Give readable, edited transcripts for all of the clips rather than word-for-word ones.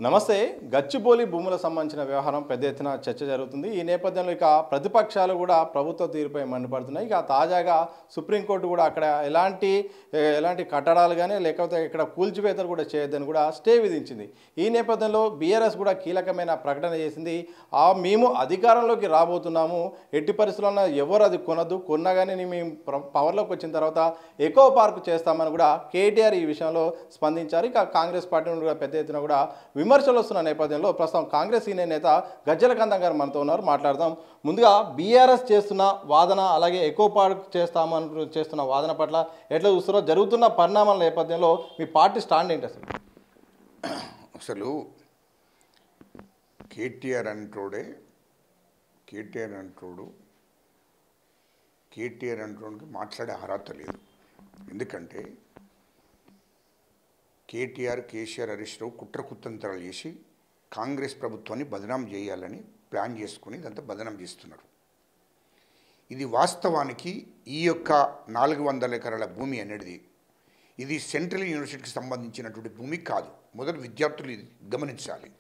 నమస్తే. గచ్చిబౌలి భూములకు సంబంధించిన వ్యవహారం పెద్ద ఎత్తున చర్చ జరుగుతుంది. ఈ నేపథ్యంలో ఇక ప్రతిపక్షాలు కూడా ప్రభుత్వ తీరుపై మండిపడుతున్నాయి. ఇక తాజాగా సుప్రీంకోర్టు కూడా అక్కడ ఎలాంటి కట్టడాలు కానీ లేకపోతే ఇక్కడ కూల్చివేతలు కూడా చేయొద్దని కూడా స్టే విధించింది. ఈ నేపథ్యంలో బీఆర్ఎస్ కూడా కీలకమైన ప్రకటన చేసింది. మేము అధికారంలోకి రాబోతున్నాము, ఎట్టి పరిస్థితుల్లో ఎవరు అది కొనద్దు, కొన్నా కానీ మేము పవర్లోకి వచ్చిన తర్వాత ఎకో పార్క్ చేస్తామని కూడా కేటీఆర్ ఈ విషయంలో స్పందించారు. ఇక కాంగ్రెస్ పార్టీ నుండి కూడా పెద్ద ఎత్తున కూడా విమర్శలు వస్తున్న నేపథ్యంలో ప్రస్తుతం కాంగ్రెస్ సీనియర్ నేత గజ్జల కందం గారు మనతో ఉన్నారు, మాట్లాడదాం. ముందుగా బీఆర్ఎస్ చేస్తున్న వాదన, అలాగే ఎకో పార్క్ చేస్తున్న వాదన పట్ల ఎట్లా చూస్తారో, జరుగుతున్న పరిణామాల నేపథ్యంలో మీ పార్టీ స్టాండ్ ఏంటి అసలు? అసలు కేటీఆర్ అంటోడికి మాట్లాడే అర్హత లేదు. ఎందుకంటే కేటీఆర్, కేసీఆర్, హరీష్ రావు కుట్రకుతంత్రాలు చేసి కాంగ్రెస్ ప్రభుత్వాన్ని బదనాం చేయాలని ప్లాన్ చేసుకుని ఇదంతా బదనాం చేస్తున్నారు. ఇది వాస్తవానికి ఈ యొక్క 400 ఎకరాల భూమి అనేది ఇది సెంట్రల్ యూనివర్సిటీకి సంబంధించినటువంటి భూమి కాదు. మొదటి విద్యార్థులు ఇది గమనించాలి.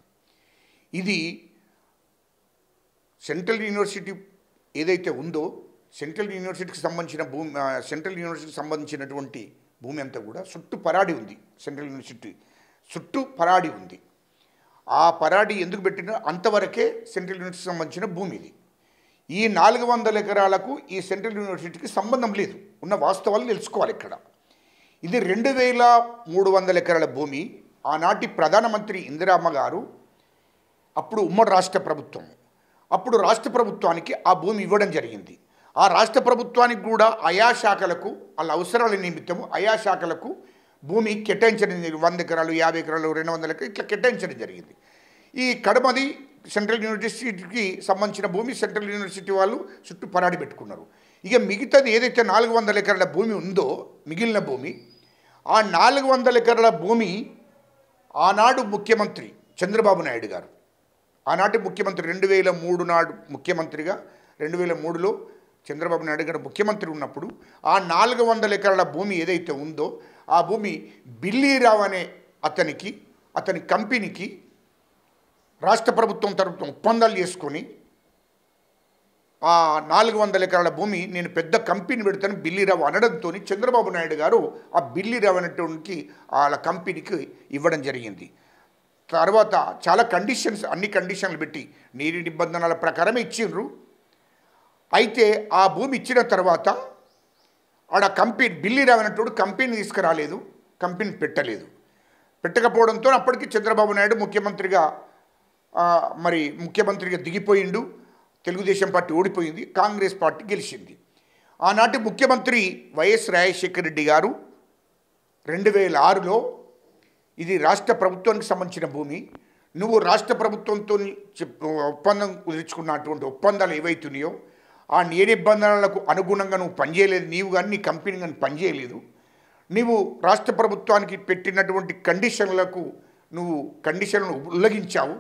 ఇది సెంట్రల్ యూనివర్సిటీ ఏదైతే ఉందో సెంట్రల్ యూనివర్సిటీకి సంబంధించినటువంటి భూమి అంతా కూడా చుట్టూ పరాడి ఉంది. సెంట్రల్ యూనివర్సిటీ చుట్టూ పరాడి ఉంది. ఆ పరాడి ఎందుకు పెట్టినా అంతవరకే సెంట్రల్ యూనివర్సిటీకి సంబంధించిన భూమి ఇది. ఈ 400 ఎకరాలకు ఈ సెంట్రల్ యూనివర్సిటీకి సంబంధం లేదు. ఉన్న వాస్తవాలు తెలుసుకోవాలి. ఇక్కడ ఇది 2300 ఎకరాల భూమి. ఆనాటి ప్రధానమంత్రి ఇందిరామ్మ గారు అప్పుడు ఉమ్మడి రాష్ట్ర ప్రభుత్వం, అప్పుడు రాష్ట్ర ప్రభుత్వానికి ఆ భూమి ఇవ్వడం జరిగింది. ఆ రాష్ట్ర ప్రభుత్వానికి కూడా ఆయా శాఖలకు వాళ్ళ అవసరాల నిమిత్తము ఆయా శాఖలకు భూమి కేటాయించడం, 100 ఎకరాలు, 50 ఎకరాలు, 200 ఎకరాలు ఇట్లా కేటాయించడం జరిగింది. ఈ కడమది సెంట్రల్ యూనివర్సిటీకి సంబంధించిన భూమి సెంట్రల్ యూనివర్సిటీ వాళ్ళు చుట్టూ పరాడి పెట్టుకున్నారు. ఇక మిగతాది ఏదైతే 400 ఎకరాల భూమి ఉందో, మిగిలిన భూమి, ఆ 400 ఎకరాల భూమి ఆనాడు ముఖ్యమంత్రి చంద్రబాబు నాయుడు గారు, ఆనాటి ముఖ్యమంత్రి 2003 నాడు ముఖ్యమంత్రిగా, 2003లో చంద్రబాబు నాయుడు గారు ముఖ్యమంత్రి ఉన్నప్పుడు ఆ 400 ఎకరాల భూమి ఏదైతే ఉందో ఆ భూమి బిల్లీరావు అనే అతని కంపెనీకి రాష్ట్ర ప్రభుత్వం తరపున ఒప్పందాలు చేసుకొని ఆ 400 ఎకరాల భూమి నేను పెద్ద కంపెనీ పెడతాను బిల్లీరావు అనడంతో చంద్రబాబు నాయుడు గారు ఆ బిల్లీరావు అనేటువంటి వాళ్ళ కంపెనీకి ఇవ్వడం జరిగింది. తర్వాత చాలా అన్ని కండిషన్లు పెట్టి నీటి నిబంధనల ప్రకారమే ఇచ్చిండ్రు. అయితే ఆ భూమి ఇచ్చిన తర్వాత ఆడ కంపెనీ బిల్లీరావు అనేటోడు కంపెనీ తీసుకురాలేదు, కంపెనీ పెట్టకపోవడంతో అప్పటికి చంద్రబాబు నాయుడు ముఖ్యమంత్రిగా దిగిపోయిండు. తెలుగుదేశం పార్టీ ఓడిపోయింది, కాంగ్రెస్ పార్టీ గెలిచింది. ఆనాటి ముఖ్యమంత్రి వైఎస్ రాజశేఖర రెడ్డి గారు 2006లో ఇది రాష్ట్ర ప్రభుత్వానికి సంబంధించిన భూమి, నువ్వు రాష్ట్ర ప్రభుత్వంతో ఒప్పందం కుదుర్చుకున్నటువంటి ఒప్పందాలు ఏవైతున్నాయో ఆ నిబంధనలకు అనుగుణంగా నువ్వు పనిచేయలేదు, నీవు కానీ నీ కంపెనీ కానీ పనిచేయలేదు, నీవు రాష్ట్ర ప్రభుత్వానికి పెట్టినటువంటి కండిషన్లను ఉల్లంఘించావు,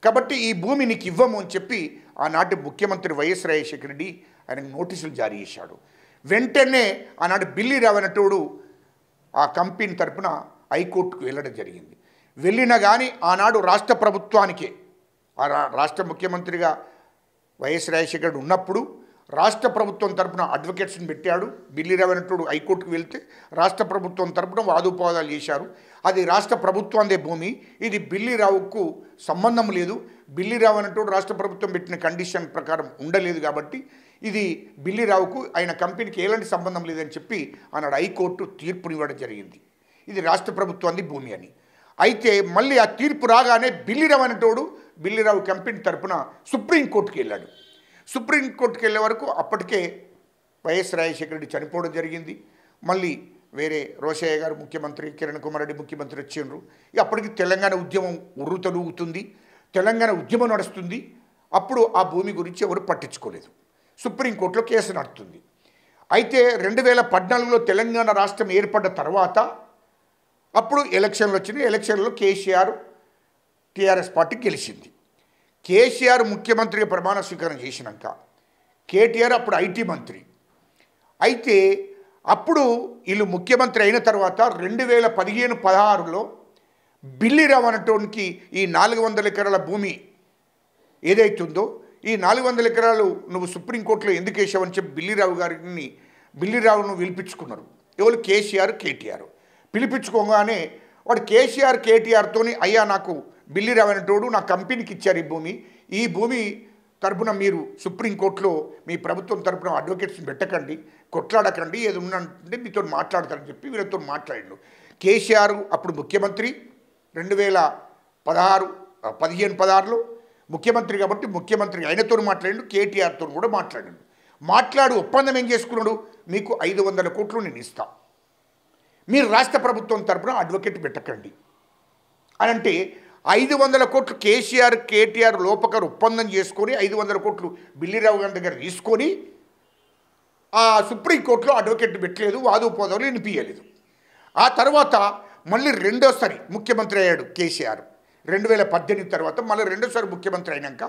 కాబట్టి ఈ భూమి నీకు ఇవ్వము అని చెప్పి ఆనాటి ముఖ్యమంత్రి వైఎస్ రాజశేఖర రెడ్డి ఆయనకు నోటీసులు జారీ చేశాడు. వెంటనే ఆనాడు బిల్లీరావు అనేటోడు ఆ కంపెనీ తరపున హైకోర్టుకు వెళ్ళడం జరిగింది. వెళ్ళినా కానీ ఆనాడు రాష్ట్ర ప్రభుత్వానికే, రాష్ట్ర ముఖ్యమంత్రిగా వైఎస్ రాజశేఖర్ ఉన్నప్పుడు రాష్ట్ర ప్రభుత్వం తరపున అడ్వకేట్స్ని పెట్టాడు. బిల్లీరావు అనేటోడు హైకోర్టుకు వెళ్తే రాష్ట్ర ప్రభుత్వం తరపున వాదోపవాదాలు చేశారు. అది రాష్ట్ర ప్రభుత్వందే భూమి, ఇది బిల్లీరావుకు సంబంధం లేదు, బిల్లీరావు అనేటోడు రాష్ట్ర ప్రభుత్వం పెట్టిన కండిషన్ ప్రకారం ఉండలేదు కాబట్టి ఇది బిల్లీరావుకు ఆయన కంపెనీకి ఎలాంటి సంబంధం లేదని చెప్పి ఆనాడు హైకోర్టు తీర్పునివ్వడం జరిగింది. ఇది రాష్ట్ర ప్రభుత్వాన్ని భూమి అని. అయితే మళ్ళీ ఆ తీర్పు రాగానే బిల్లీరావు కంపెనీ తరపున సుప్రీంకోర్టుకి వెళ్ళాడు. సుప్రీంకోర్టుకి వెళ్ళే వరకు అప్పటికే వైఎస్ రాజశేఖర రెడ్డి చనిపోవడం జరిగింది. మళ్ళీ వేరే రోషయ్య గారు ముఖ్యమంత్రి, కిరణ్ కుమార్ రెడ్డి ముఖ్యమంత్రి వచ్చిండ్రు. అప్పటికి తెలంగాణ ఉద్యమం ఉర్రుతలూగుతుంది, తెలంగాణ ఉద్యమం నడుస్తుంది. అప్పుడు ఆ భూమి గురించి ఎవరు పట్టించుకోలేదు. సుప్రీంకోర్టులో కేసు నడుస్తుంది. అయితే 2014లో తెలంగాణ రాష్ట్రం ఏర్పడ్డ తర్వాత అప్పుడు ఎలక్షన్లు వచ్చినాయి. ఎలక్షన్లో కేసీఆర్ టీఆర్ఎస్ పార్టీ గెలిచింది. కేసీఆర్ ముఖ్యమంత్రిగా ప్రమాణ స్వీకారం చేసినాక కేటీఆర్ అప్పుడు ఐటీ మంత్రి. అయితే అప్పుడు వీళ్ళు ముఖ్యమంత్రి అయిన తర్వాత 2015-16లో బిల్లిరావు అనేటోనికి ఈ 400 ఎకరాల భూమి ఏదైతుందో ఈ 400 ఎకరాలు నువ్వు సుప్రీంకోర్టులో ఎందుకు వేసావని చెప్పి బిల్లిరావును పిలిపించుకున్నారు. ఎవరు? కేసీఆర్, కేటీఆర్. పిలిపించుకోగానే వాడు కేసీఆర్, కేటీఆర్తోని అయ్యా నాకు బిల్లిరావు అనేటోడు నా కంపెనీకి ఇచ్చారు ఈ భూమి తరపున మీరు సుప్రీంకోర్టులో మీ ప్రభుత్వం తరపున అడ్వకేట్స్ని పెట్టకండి, కొట్లాడకండి, ఏది ఉన్నంటే మీతో మాట్లాడతారని చెప్పి వీళ్ళతో మాట్లాడిండు. కేసీఆర్ అప్పుడు ముఖ్యమంత్రి 2015-16లో ముఖ్యమంత్రి కాబట్టి ముఖ్యమంత్రి ఆయనతో మాట్లాడిండు, కేటీఆర్తో కూడా మాట్లాడిండు. మాట్లాడి ఒప్పందం ఏం చేసుకున్నాడు? మీకు 500 కోట్లు నేను ఇస్తా, మీరు రాష్ట్ర ప్రభుత్వం తరపున అడ్వకేట్ పెట్టకండి అని అంటే 500 కోట్లు కేసీఆర్, కేటీఆర్ లోపకర్ ఒప్పందం చేసుకొని 500 కోట్లు బిల్లిరావు గారి దగ్గర తీసుకొని ఆ సుప్రీంకోర్టులో అడ్వకేట్ పెట్టలేదు, వాదోపోదాలు వినిపించలేదు. ఆ తర్వాత మళ్ళీ రెండోసారి ముఖ్యమంత్రి అయ్యాడు కేసీఆర్ 2018 తర్వాత. మళ్ళీ రెండోసారి ముఖ్యమంత్రి అయినాక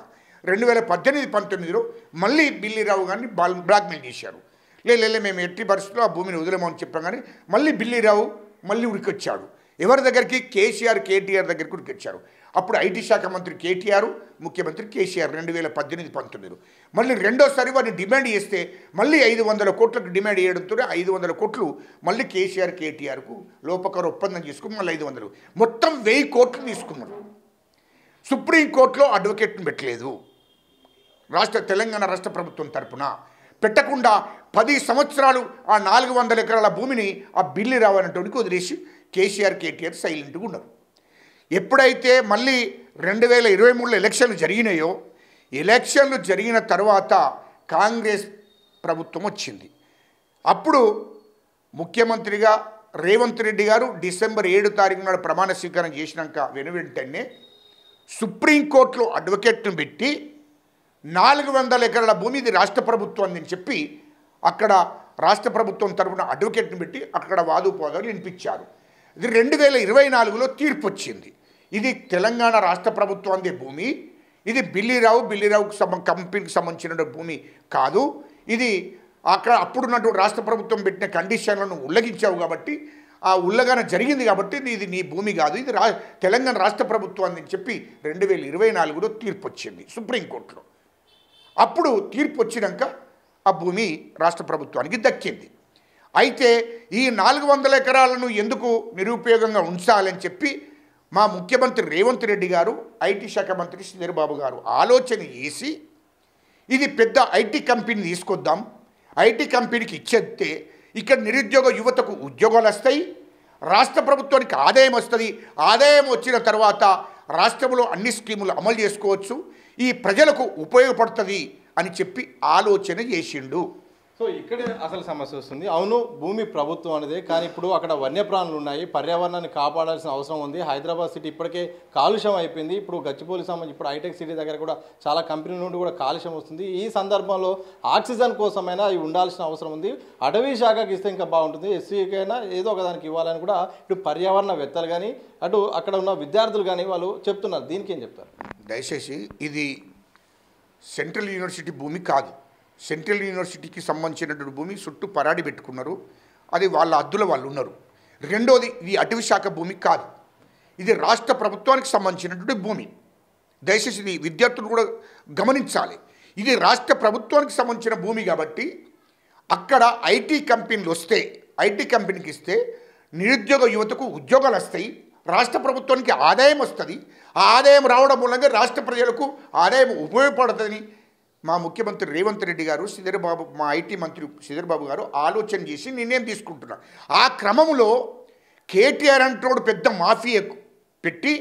2018-19లో మళ్ళీ బిల్లిరావు గారిని బ్లాక్మెయిల్ చేశారు. లేదు మేము ఎట్టి పరిస్థితుల్లో ఆ భూమిని వదిలేమని చెప్పాం. కానీ మళ్ళీ బిల్లిరావు మళ్ళీ ఉరికొచ్చాడు. ఎవరి దగ్గరికి? కేసీఆర్, కేటీఆర్ దగ్గరికి ఉరికొచ్చారు. అప్పుడు ఐటీ శాఖ మంత్రి కేటీఆర్, ముఖ్యమంత్రి కేసీఆర్ 2018-19లో మళ్ళీ రెండోసారి వారిని డిమాండ్ చేస్తే మళ్ళీ 500 కోట్లకు డిమాండ్ చేయడంతో 500 కోట్లు మళ్ళీ కేసీఆర్, కేటీఆర్కు లోపకర్ ఒప్పందం చేసుకుని మళ్ళీ 500 మొత్తం 1000 కోట్లు తీసుకున్నారు. సుప్రీంకోర్టులో అడ్వకేట్ని పెట్టలేదు. తెలంగాణ రాష్ట్ర ప్రభుత్వం తరపున పెట్టకుండా 10 సంవత్సరాలు ఆ 400 ఎకరాల భూమిని ఆ బిల్లిరావు అనేటోనికి వదిలేసి కేసీఆర్, కేటీఆర్ సైలెంట్గా ఉన్నారు. ఎప్పుడైతే మళ్ళీ 2023లో ఎలక్షన్లు జరిగినాయో, ఎలక్షన్లు జరిగిన తర్వాత కాంగ్రెస్ ప్రభుత్వం వచ్చింది. అప్పుడు ముఖ్యమంత్రిగా రేవంత్ రెడ్డి గారు డిసెంబర్ 7 తారీఖు నాడు ప్రమాణ స్వీకారం చేసినాక వెనువెంటనే సుప్రీంకోర్టులో అడ్వకేట్ను పెట్టి 400 ఎకరాల భూమి ఇది రాష్ట్ర ప్రభుత్వం అని చెప్పి అక్కడ రాష్ట్ర ప్రభుత్వం తరపున అడ్వకేట్ని పెట్టి అక్కడ వాదోపోదాలు వినిపించారు. ఇది 2024లో తీర్పు వచ్చింది. ఇది తెలంగాణ రాష్ట్ర ప్రభుత్వానికి భూమి, ఇది బిల్లిరావుకు కంపెనీకి సంబంధించిన భూమి కాదు, ఇది అక్కడ అప్పుడున్నటువంటి రాష్ట్ర ప్రభుత్వం పెట్టిన కండిషన్లను ఉల్లంఘించావు కాబట్టి ఆ ఉల్లంఘన జరిగింది కాబట్టి ఇది నీ భూమి కాదు, ఇది తెలంగాణ రాష్ట్ర ప్రభుత్వాన్ని చెప్పి 2024లో తీర్పు వచ్చింది సుప్రీంకోర్టులో. అప్పుడు తీర్పు వచ్చినాక ఆ భూమి రాష్ట్ర ప్రభుత్వానికి దక్కింది. అయితే ఈ 400 ఎకరాలను ఎందుకు నిరుపయోగంగా ఉంచాలని చెప్పి మా ముఖ్యమంత్రి రేవంత్ రెడ్డి గారు, ఐటీ శాఖ మంత్రి శ్రీధర్ బాబు గారు ఆలోచన చేసి ఇది పెద్ద ఐటీ కంపెనీ తీసుకొద్దాం, ఐటీ కంపెనీకి ఇచ్చేస్తే ఇక్కడ నిరుద్యోగ యువతకు ఉద్యోగాలు వస్తాయి, రాష్ట్ర ప్రభుత్వానికి ఆదాయం వస్తుంది, ఆదాయం వచ్చిన తర్వాత రాష్ట్రంలో అన్ని స్కీములు అమలు చేసుకోవచ్చు, ఈ ప్రజలకు ఉపయోగపడుతుంది అని చెప్పి ఆలోచన చేసిండు. సో ఇక్కడే అసలు సమస్య వస్తుంది. అవును, భూమి ప్రభుత్వం అనేది, కానీ ఇప్పుడు అక్కడ వన్యప్రాణులు ఉన్నాయి, పర్యావరణాన్ని కాపాడాల్సిన అవసరం ఉంది. హైదరాబాద్ సిటీ ఇప్పటికే కాలుష్యం అయిపోయింది. ఇప్పుడు గచ్చిబౌలి సంబంధించి ఇప్పుడు హైటెక్ సిటీ దగ్గర కూడా చాలా కంపెనీల నుండి కూడా కాలుష్యం వస్తుంది. ఈ సందర్భంలో ఆక్సిజన్ కోసమైనా ఇవి ఉండాల్సిన అవసరం ఉంది. అటవీ శాఖకి ఇస్తే ఇంకా బాగుంటుంది, ఎస్సీకైనా ఏదో ఒకదానికి ఇవ్వాలని కూడా ఇటు పర్యావరణవేత్తలు కానీ అటు అక్కడ ఉన్న విద్యార్థులు కానీ వాళ్ళు చెప్తున్నారు. దీనికి ఏం చెప్తారు? దయచేసి ఇది సెంట్రల్ యూనివర్సిటీ భూమి కాదు. సెంట్రల్ యూనివర్సిటీకి సంబంధించినటువంటి భూమి చుట్టూ పరాడి పెట్టుకున్నారు, అది వాళ్ళ అద్దుల వాళ్ళు ఉన్నారు. రెండోది, ఇది అటవీ శాఖ భూమి కాదు, ఇది రాష్ట్ర ప్రభుత్వానికి సంబంధించినటువంటి భూమి. దయచేసి ఇది విద్యార్థులు కూడా గమనించాలి. ఇది రాష్ట్ర ప్రభుత్వానికి సంబంధించిన భూమి కాబట్టి అక్కడ ఐటీ కంపెనీలు వస్తే, ఐటీ కంపెనీకి ఇస్తే నిరుద్యోగ యువతకు ఉద్యోగాలు వస్తాయి, రాష్ట్ర ప్రభుత్వానికి ఆదాయం వస్తుంది. ఆ ఆదాయం రావడం మూలంగా రాష్ట్ర ప్రజలకు ఆదాయం ఉపయోగపడుతుందని మా ముఖ్యమంత్రి రేవంత్ రెడ్డి గారు, మా ఐటీ మంత్రి శ్రీధర్ బాబు గారు ఆలోచన చేసి నిర్ణయం తీసుకుంటున్నారు. ఆ క్రమంలో కేటీఆర్ అంటోడు పెద్ద మాఫియా పెట్టి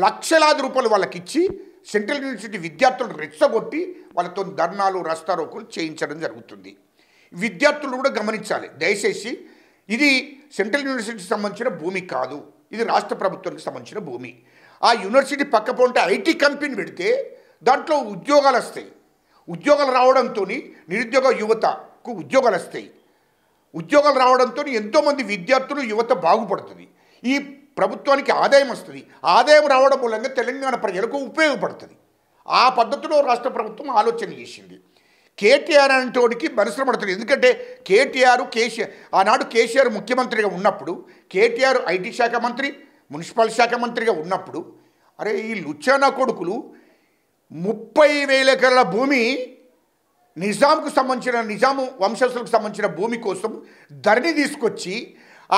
లక్షలాది రూపాయలు వాళ్ళకి ఇచ్చి సెంట్రల్ యూనివర్సిటీ విద్యార్థులను రెచ్చగొట్టి వాళ్ళతో ధర్నాలు, రస్తారోకులు చేయించడం జరుగుతుంది. విద్యార్థులు కూడా గమనించాలి. దయచేసి ఇది సెంట్రల్ యూనివర్సిటీకి సంబంధించిన భూమి కాదు, ఇది రాష్ట్ర ప్రభుత్వానికి సంబంధించిన భూమి. ఆ యూనివర్సిటీ పక్క పోంటే ఐటీ కంపెనీ పెడితే దాంట్లో ఉద్యోగాలు వస్తాయి. ఉద్యోగాలు రావడంతో నిరుద్యోగ యువతకు ఉద్యోగాలు వస్తాయి. ఉద్యోగాలు రావడంతో ఎంతోమంది విద్యార్థులు, యువత బాగుపడుతుంది. ఈ ప్రభుత్వానికి ఆదాయం వస్తుంది. ఆదాయం రావడం మూలంగా తెలంగాణ ప్రజలకు ఉపయోగపడుతుంది. ఆ పద్ధతిలో రాష్ట్ర ప్రభుత్వం ఆలోచన చేసింది. కేటీఆర్ అంటోడికి మనసులో పడుతుంది. ఎందుకంటే కేసీఆర్ ఆనాడు కేసీఆర్ ముఖ్యమంత్రిగా ఉన్నప్పుడు కేటీఆర్ ఐటీ శాఖ మంత్రి, మున్సిపల్ శాఖ మంత్రిగా ఉన్నప్పుడు అరే ఈ లుచ్చానా కొడుకులు 30,000 ఎకరాల భూమి నిజాంకు సంబంధించిన నిజాము వంశస్థులకు సంబంధించిన భూమి కోసం ధరణి తీసుకొచ్చి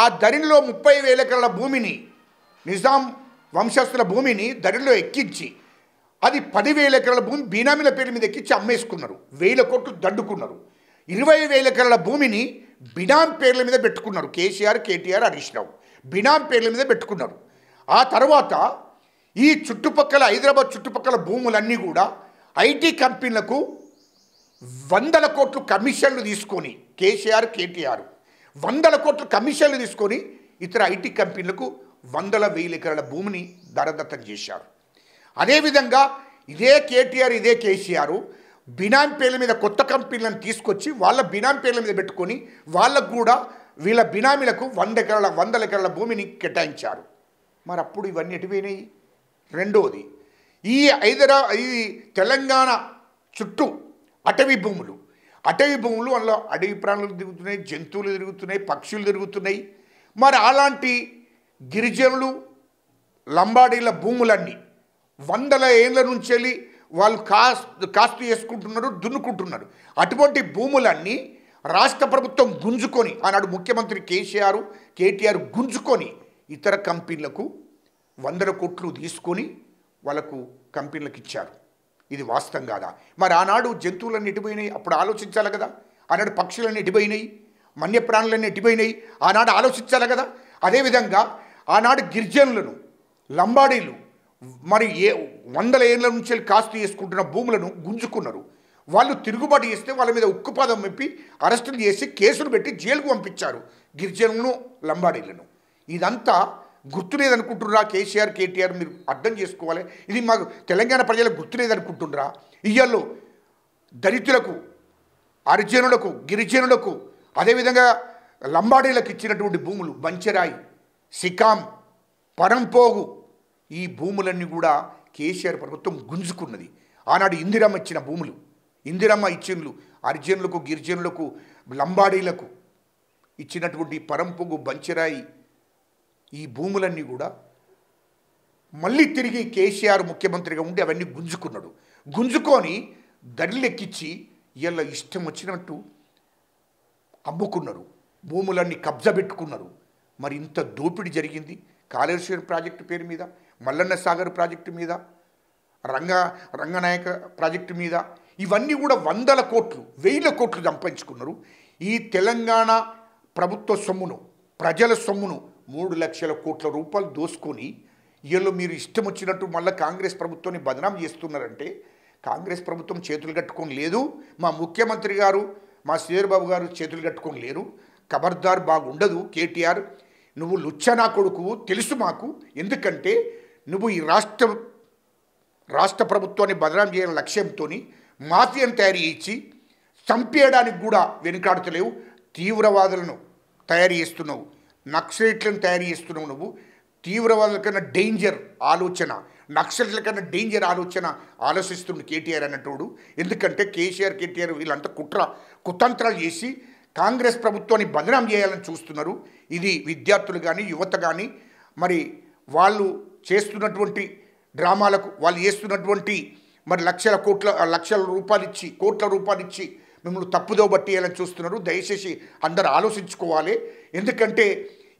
ఆ ధరణిలో 30,000 ఎకరాల భూమిని నిజాం వంశస్థుల భూమిని ధరణిలో ఎక్కించి అది 10,000 ఎకరాల భూమి బీనామీల పేరు మీద ఎక్కించి అమ్మేసుకున్నారు. 1,000 కోట్లు దండుకున్నారు. 20,000 ఎకరాల భూమిని బినాం పేర్ల మీద పెట్టుకున్నారు. కేసీఆర్, కేటీఆర్, హరీష్ రావు బినాం పేర్ల మీద పెట్టుకున్నారు. ఆ తర్వాత ఈ చుట్టుపక్కల హైదరాబాద్ చుట్టుపక్కల భూములన్నీ కూడా ఐటీ కంపెనీలకు 100 కోట్లు కమిషన్లు తీసుకొని కేసీఆర్, కేటీఆర్ 100 కోట్లు కమిషన్లు తీసుకొని ఇతర ఐటీ కంపెనీలకు 100,000 ఎకరాల భూమిని దరదత్తం చేశారు. అదేవిధంగా ఇదే కేటీఆర్, ఇదే కేసీఆర్ బినాం పేర్ల మీద కొత్త కంపెనీలను తీసుకొచ్చి వాళ్ళ బినాం పేర్ల మీద పెట్టుకొని వాళ్ళకు కూడా వీళ్ళ బినామీలకు 100 ఎకరాల భూమిని కేటాయించారు. మరి అప్పుడు ఇవన్నీ ఎటుపోయినాయి? రెండోది ఈ తెలంగాణ చుట్టూ అటవీ భూములు అందులో అడవి ప్రాణులు తిరుగుతున్నాయి, జంతువులు తిరుగుతున్నాయి, పక్షులు తిరుగుతున్నాయి. మరి అలాంటి గిరిజనులు లంబాడీల భూములన్నీ 100 ఏళ్ళ నుంచి వెళ్ళి వాళ్ళు కాస్తు చేసుకుంటున్నారు, దున్నుకుంటున్నారు. అటువంటి భూములన్నీ రాష్ట్ర ప్రభుత్వం గుంజుకొని ఆనాడు ముఖ్యమంత్రి కేసీఆర్, కేటీఆర్ గుంజుకొని ఇతర కంపెనీలకు 100 కోట్లు తీసుకొని వాళ్ళకు కంపెనీలకు ఇచ్చారు. ఇది వాస్తవం కాదా? మరి ఆనాడు జంతువులన్నీ ఎటుపోయినాయి? అప్పుడు ఆలోచించాలి కదా. ఆనాడు పక్షులన్నీ ఎటుపోయినాయి, వన్యప్రాణులన్నీ ఎటుపోయినాయి, ఆనాడు ఆలోచించాలి కదా. అదేవిధంగా ఆనాడు గిరిజనులను, లంబాడీలు మరి 100 ఏళ్ళ నుంచి కాస్తు చేసుకుంటున్న భూములను గుంజుకున్నారు. వాళ్ళు తిరుగుబాటు చేస్తే వాళ్ళ మీద ఉక్కుపాదం మెప్పి అరెస్టులు చేసి కేసులు పెట్టి జైలుకు పంపించారు గిరిజనులను, లంబాడీలను. ఇదంతా గుర్తులేదనుకుంటున్నారా కేసీఆర్, కేటీఆర్? మీరు అర్థం చేసుకోవాలి. ఇది మాకు తెలంగాణ ప్రజలకు గుర్తులేదనుకుంటున్నారా? ఇయ్యాల్లో దళితులకు, హరిజనులకు, గిరిజనులకు, అదేవిధంగా లంబాడీలకు ఇచ్చినటువంటి భూములు బంచెరాయి, సికాం, పరంపోగు ఈ భూములన్నీ కూడా కేసీఆర్ ప్రభుత్వం గుంజుకున్నది. ఆనాడు ఇందిరమ్మ ఇచ్చిన భూములు, ఇందిరమ్మ ఇచ్చిన్లు హరిజనులకు, గిరిజనులకు, లంబాడీలకు ఇచ్చినటువంటి పరంపోగు, బంచెరాయి ఈ భూములన్నీ కూడా మళ్ళీ తిరిగి కేసీఆర్ ముఖ్యమంత్రిగా ఉండి అవన్నీ గుంజుకున్నాడు. గుంజుకొని దడిలెక్కించి ఇలా ఇష్టం వచ్చినట్టు అమ్ముకున్నారు, భూములన్నీ కబ్జా పెట్టుకున్నారు. మరి ఇంత దోపిడీ జరిగింది కాళేశ్వరం ప్రాజెక్టు పేరు మీద, మల్లన్న సాగర్ ప్రాజెక్టు మీద, రంగనాయక ప్రాజెక్టు మీద. ఇవన్నీ కూడా 100 కోట్లు, 1000 కోట్లు సంపాదించుకున్నారు. ఈ తెలంగాణ ప్రభుత్వ సొమ్మును, ప్రజల సొమ్మును 3 లక్షల కోట్ల రూపాయలు దోసుకొని వీళ్ళు మీరు ఇష్టం వచ్చినట్టు మళ్ళీ కాంగ్రెస్ ప్రభుత్వాన్ని బదనాం చేస్తున్నారంటే కాంగ్రెస్ ప్రభుత్వం చేతులు కట్టుకొని లేదు, మా ముఖ్యమంత్రి గారు, మా శ్రీధర్బాబు గారు చేతులు కట్టుకొని లేరు. ఖబర్దార్, బాగుండదు కేటీఆర్. నువ్వు లుచ్చనా కొడుకు తెలుసు మాకు. ఎందుకంటే నువ్వు ఈ రాష్ట్ర ప్రభుత్వాన్ని బదనాం చేయాలని లక్ష్యంతో మాఫియాను తయారు చేయించి చంపేయడానికి కూడా వెనుకాడుతలేవు. తీవ్రవాదులను తయారు చేస్తున్నావు, నక్సలైట్లను తయారు చేస్తున్నావు. నువ్వు తీవ్రవాదుల కన్నా డేంజర్ ఆలోచన, నక్సలైట్ల కన్నా డేంజర్ ఆలోచన ఆలోచిస్తుంది కేటీఆర్ అన్నట్టు. ఎందుకంటే కేసీఆర్, కేటీఆర్ వీళ్ళంతా కుతంత్రాలు చేసి కాంగ్రెస్ ప్రభుత్వాన్ని బదనాం చేయాలని చూస్తున్నారు. ఇది విద్యార్థులు కానీ, యువత కానీ మరి వాళ్ళు చేస్తున్నటువంటి డ్రామాలకు, వాళ్ళు చేస్తున్నటువంటి మరి లక్షల రూపాయలు ఇచ్చి, కోట్ల రూపాయలు ఇచ్చి మిమ్మల్ని తప్పుదో బట్టేయాలని చూస్తున్నారు. దయచేసి అందరు ఆలోచించుకోవాలి. ఎందుకంటే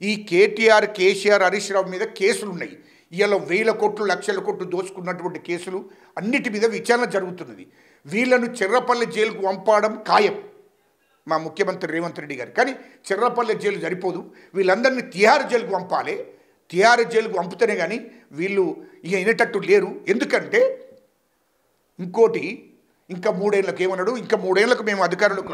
ఈ కేటీఆర్, కేసీఆర్, హరీష్ రావు మీద కేసులు ఉన్నాయి. ఇలా 1000 కోట్లు, లక్షల కోట్లు దోచుకున్నటువంటి కేసులు అన్నిటి మీద విచారణ జరుగుతున్నది. వీళ్ళను చెర్రపల్లి జైలుకు పంపడం ఖాయం మా ముఖ్యమంత్రి రేవంత్ రెడ్డి గారు. కానీ చెర్రపల్లి జైలు సరిపోదు, వీళ్ళందరినీ తిహార్ జైలుకు పంపాలి. తిహార్ జైలుకు పంపితేనే కానీ వీళ్ళు ఇక వినేటట్టు లేరు. ఎందుకంటే ఇంకోటి, ఇంకా 3 ఏళ్ళకి ఏమన్నాడు, ఇంకా 3 ఏళ్ళకు మేము అధికారంలోకి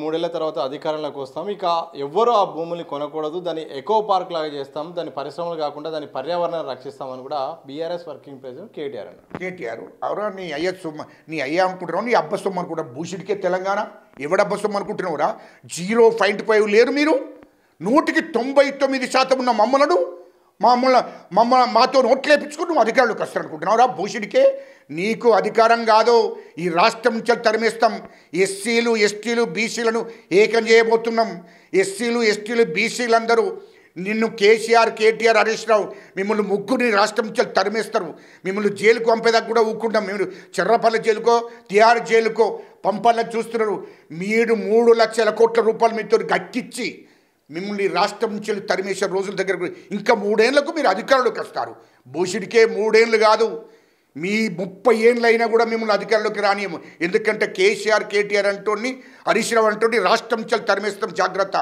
మూడేళ్ల తర్వాత అధికారంలోకి వస్తాం, ఇక ఎవ్వరూ ఆ భూముల్ని కొనకూడదు, దాన్ని ఎకో పార్క్ లాగా చేస్తాం, దాన్ని పరిశ్రమలు కాకుండా దాన్ని పర్యావరణాన్ని రక్షిస్తామని కూడా బీఆర్ఎస్ వర్కింగ్ ప్రెసిడెంట్ కేటీఆర్ అన్నారు. కేటీఆర్ ఎవరా నీ అయ్య సొమ్మ, నీ అయ్య అనుకుంటున్నావు, నీ అబ్బ సొమ్ము అనుకుంటా. భూషిడికే తెలంగాణ ఎవడబ్బ సొమ్ము అనుకుంటున్నావురా? 0.5 లేరు మీరు. 199% ఉన్న మమ్మలను మాతో నోట్లేపించుకుని నువ్వు అధికారులకు వస్తారనుకుంటున్నావురా? భూషుడికే నీకు అధికారం కాదు, ఈ రాష్ట్రం నుంచి తరిమేస్తాం. ఎస్సీలు, ఎస్టీలు, బీసీలను ఏకం చేయబోతున్నాం. ఎస్సీలు, ఎస్టీలు, బీసీలు అందరూ నిన్ను కేసీఆర్, కేటీఆర్, హరీష్ రావు మిమ్మల్ని ముగ్గురిని రాష్ట్రం నుంచి తరిమేస్తారు. మిమ్మల్ని జైలుకు పంపేదాకా కూడా ఊరుకుంటాం. మీరు చెర్రపల్లి జైలుకో, తిహార్ జైలుకో పంపాలని చూస్తున్నారు. మీరు 3 లక్షల కోట్ల రూపాయలు మీతో గక్కిచ్చి మిమ్మల్ని రాష్ట్రం నుంచి తరిమేసే రోజుల దగ్గర ఇంకా 3 ఏళ్లకు మీరు అధికారంలోకి వస్తారు. భూషుడికే 3 ఏళ్ళు కాదు, మీ 30 ఏళ్ళు అయినా కూడా మిమ్మల్ని అధికారంలోకి రానియము. ఎందుకంటే కేసీఆర్, కేటీఆర్ అంటోని, హరీష్ రావు అంటోని రాష్ట్రం నుంచి తరిమేస్తాం. జాగ్రత్త,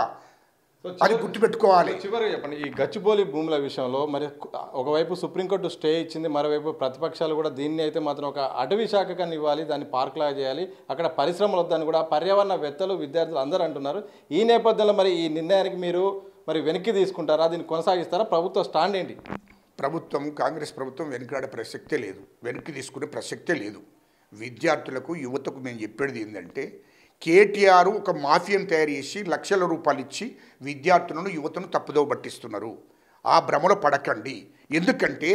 అది గుర్తుపెట్టుకోవాలి. చివరిగా చెప్పండి, ఈ గచ్చిబౌలి భూముల విషయంలో మరి ఒకవైపు సుప్రీంకోర్టు స్టే ఇచ్చింది, మరోవైపు ప్రతిపక్షాలు కూడా దీన్ని అయితే మాత్రం ఒక అటవీ శాఖకని ఇవ్వాలి, దాన్ని పార్కులాగా చేయాలి, అక్కడ పరిశ్రమలు వద్దని కూడా పర్యావరణవేత్తలు, విద్యార్థులు అందరూ అంటున్నారు. ఈ నేపథ్యంలో మరి ఈ నిర్ణయానికి మీరు మరి వెనక్కి తీసుకుంటారా, దీన్ని కొనసాగిస్తారా? ప్రభుత్వ స్టాండ్ ఏంటి? ప్రభుత్వం, కాంగ్రెస్ ప్రభుత్వం వెనకాడే ప్రసక్తే లేదు, వెనక్కి తీసుకునే ప్రసక్తే లేదు. విద్యార్థులకు, యువతకు మేము చెప్పేది ఏంటంటే, కేటీఆర్ ఒక మాఫియాను తయారు చేసి లక్షల రూపాయలు ఇచ్చి విద్యార్థులను, యువతను తప్పుదోవ పట్టిస్తున్నారు. ఆ భ్రమలో పడకండి. ఎందుకంటే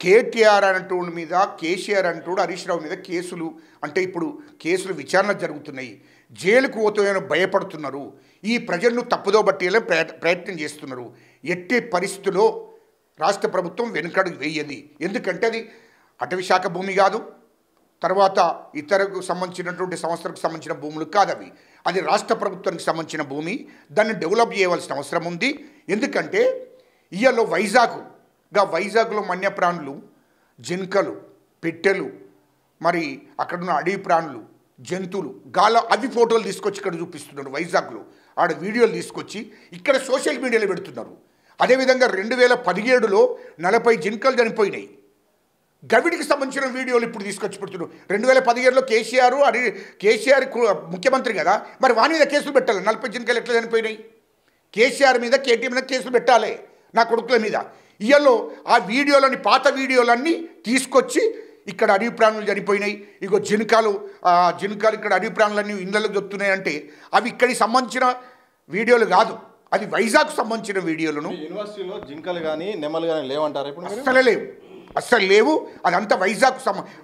కేటీఆర్ అంటోడి మీద, కేసీఆర్ అంటోడు, హరీష్ రావు మీద కేసులు, అంటే ఇప్పుడు కేసులు విచారణ జరుగుతున్నాయి. జైలుకు పోతాయని భయపడుతున్నారు. ఈ ప్రజలను తప్పుదోవ పట్టేలా ప్రయత్నం చేస్తున్నారు. ఎట్టి పరిస్థితుల్లో రాష్ట్ర ప్రభుత్వం వెనుకడుగు వేయది. ఎందుకంటే అది అటవీ శాఖ భూమి కాదు, తర్వాత ఇతరకు సంబంధించినటువంటి సంస్థలకు సంబంధించిన భూములు కాదు అవి. అది రాష్ట్ర ప్రభుత్వానికి సంబంధించిన భూమి. దాన్ని డెవలప్ చేయవలసిన అవసరం ఉంది. ఎందుకంటే ఇయ్యలో వైజాగ్లో వన్యప్రాణులు, జింకలు, పిట్టెలు, మరి అక్కడున్న అడవి ప్రాణులు, జంతువులు అవి ఫోటోలు తీసుకొచ్చి ఇక్కడ చూపిస్తున్నారు. వైజాగ్లో ఆడ వీడియోలు తీసుకొచ్చి ఇక్కడ సోషల్ మీడియాలో పెడుతున్నారు. అదేవిధంగా 2017లో 40 జింకలు చనిపోయినాయి. గవిడికి సంబంధించిన వీడియోలు ఇప్పుడు తీసుకొచ్చి పెడుతున్నారు. 2017లో కేసీఆర్ ముఖ్యమంత్రి కదా, మరి వాని మీద కేసులు పెట్టాలి. 40 జింకలు ఎట్లా చనిపోయినాయి? కేసీఆర్ మీద, కేటీఆర్ మీద కేసులు పెట్టాలి, నా కొడుకుల మీద. ఇయ్యలో ఆ వీడియోలని, పాత వీడియోలన్నీ తీసుకొచ్చి ఇక్కడ అడవి ప్రాణులు చనిపోయినాయి, ఇగో జింకలు ఇక్కడ అడవి ప్రాణులన్నీ ఇళ్ళకు దొరుకుతున్నాయి అంటే అవి ఇక్కడికి సంబంధించిన వీడియోలు కాదు, అది వైజాగ్కు సంబంధించిన వీడియోలను. యూనివర్సిటీలో జింకలు కానీ, నెమలు కానీ లేవంటారు ఇప్పుడు? అస్సలు లేవు. అదంతా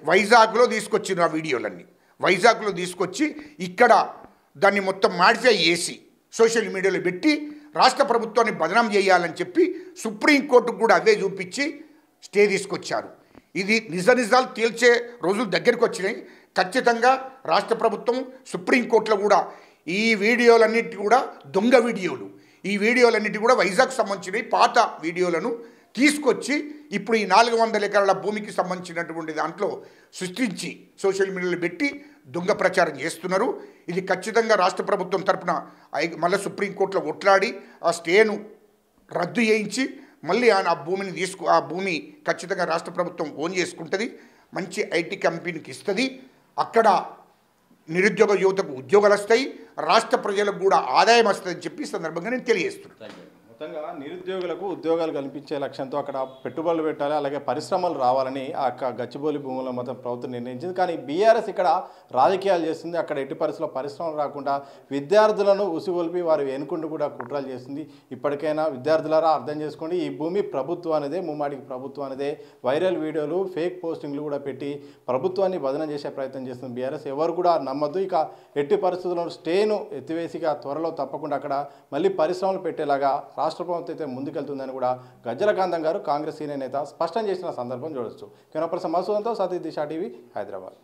వైజాగ్లో తీసుకొచ్చిన ఆ వీడియోలన్నీ వైజాగ్లో తీసుకొచ్చి ఇక్కడ దాన్ని మొత్తం మాడిఫై చేసి సోషల్ మీడియాలో పెట్టి రాష్ట్ర ప్రభుత్వాన్ని బదనాం చేయాలని చెప్పి సుప్రీంకోర్టుకు కూడా అవే చూపించి స్టే తీసుకొచ్చారు. ఇది నిజాలు తేల్చే రోజులు దగ్గరికి వచ్చినాయి. ఖచ్చితంగా రాష్ట్ర ప్రభుత్వం సుప్రీంకోర్టులో కూడా ఈ వీడియోలన్నిటి కూడా దొంగ వీడియోలు, ఈ వీడియోలన్నిటి కూడా వైజాగ్ సంబంధించిన పాత వీడియోలను తీసుకొచ్చి ఇప్పుడు ఈ 400 ఎకరాల భూమికి సంబంధించినటువంటి దాంట్లో సృష్టించి సోషల్ మీడియాలో పెట్టి దొంగ ప్రచారం చేస్తున్నారు. ఇది ఖచ్చితంగా రాష్ట్ర ప్రభుత్వం తరపున మళ్ళీ సుప్రీంకోర్టులో కొట్లాడి ఆ స్టేను రద్దు చేయించి మళ్ళీ ఆ భూమి ఖచ్చితంగా రాష్ట్ర ప్రభుత్వం ఓన్ చేసుకుంటుంది. మంచి ఐటీ కంపెనీకి ఇస్తుంది. అక్కడ నిరుద్యోగ యువతకు ఉద్యోగాలు వస్తాయి, రాష్ట్ర ప్రజలకు కూడా ఆదాయం వస్తుందని చెప్పి సందర్భంగా నేను తెలియజేస్తున్నాను. మొత్తంగా నిరుద్యోగులకు ఉద్యోగాలు కల్పించే లక్ష్యంతో అక్కడ పెట్టుబడులు పెట్టాలి, అలాగే పరిశ్రమలు రావాలని ఆ గచ్చిబౌలి భూముల మొత్తం ప్రభుత్వం నిర్ణయించింది. కానీ బీఆర్ఎస్ ఇక్కడ రాజకీయాలు చేస్తుంది. అక్కడ ఎట్టి పరిస్థితుల్లో పరిశ్రమలు రాకుండా విద్యార్థులను ఉసిగొల్పి వారు ఎన్నుకుంటూ కూడా కుట్రలు చేస్తుంది. ఇప్పటికైనా విద్యార్థులారా అర్థం చేసుకోండి, ఈ భూమి ప్రభుత్వానిదే, ముమ్మాడికి ప్రభుత్వానిదే. వైరల్ వీడియోలు, ఫేక్ పోస్టింగ్లు కూడా పెట్టి ప్రభుత్వాన్ని బదనం చేసే ప్రయత్నం చేస్తుంది బీఆర్ఎస్. ఎవరు కూడా నమ్మద్దు. ఇక ఎట్టి పరిస్థితుల్లో స్టేను ఎత్తివేసిగా త్వరలో తప్పకుండా అక్కడ మళ్ళీ పరిశ్రమలు పెట్టేలాగా రాష్ట్ర ప్రభుత్వం అయితే ముందుకెళ్తుందని కూడా గజ్జల కాంతం గారు, కాంగ్రెస్ సీనియర్ నేత స్పష్టం చేసిన సందర్భం చూడొచ్చు. కెమెరా పర్సన్ మసూదంతో సతీష్ దిశా టీవీ, హైదరాబాద్.